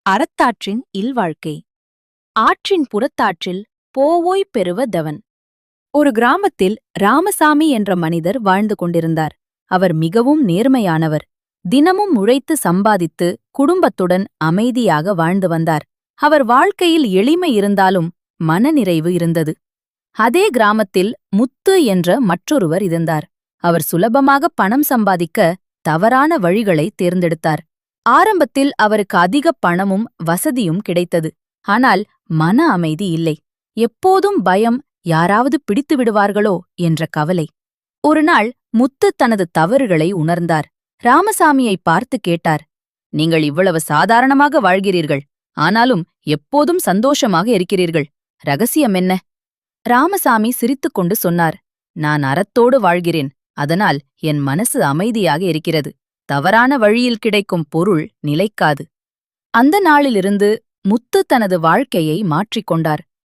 அறத்தாற்றின் இல்வாழ்க்கை. ஆற்றின் புறத்தாற்றில் போவோய் பெறுவதவன். ஒரு கிராமத்தில் ராமசாமி என்ற மனிதர் வாழ்ந்து கொண்டிருந்தார். அவர் மிகவும் நேர்மையானவர். தினமும் உழைத்து சம்பாதித்து குடும்பத்துடன் அமைதியாக வாழ்ந்து வந்தார். அவர் வாழ்க்கையில் எளிமை இருந்தாலும் மனநிறைவு இருந்தது. அதே கிராமத்தில் முத்து என்ற மற்றொருவர் இருந்தார். அவர் சுலபமாக பணம் சம்பாதிக்க தவறான வழிகளை தேர்ந்தெடுத்தார். ஆரம்பத்தில் அவருக்கு அதிக பணமும் வசதியும் கிடைத்தது. ஆனால் மன அமைதி இல்லை. எப்போதும் பயம், யாராவது பிடித்து விடுவார்களோ என்ற கவலை. ஒருநாள் முத்து தனது தவறுகளை உணர்ந்தார். ராமசாமியை பார்த்து கேட்டார், நீங்கள் இவ்வளவு சாதாரணமாக வாழ்கிறீர்கள், ஆனாலும் எப்போதும் சந்தோஷமாக இருக்கிறீர்கள். ரகசியம் என்ன? ராமசாமி சிரித்துக்கொண்டு சொன்னார், நான் அறத்தோடு வாழ்கிறேன். அதனால் என் மனசு அமைதியாக இருக்கிறது. தவறான வழியில் கிடைக்கும் பொருள் நிலைக்காது. அந்த நாளிலிருந்து முத்து தனது வாழ்க்கையை மாற்றிக்கொண்டார்.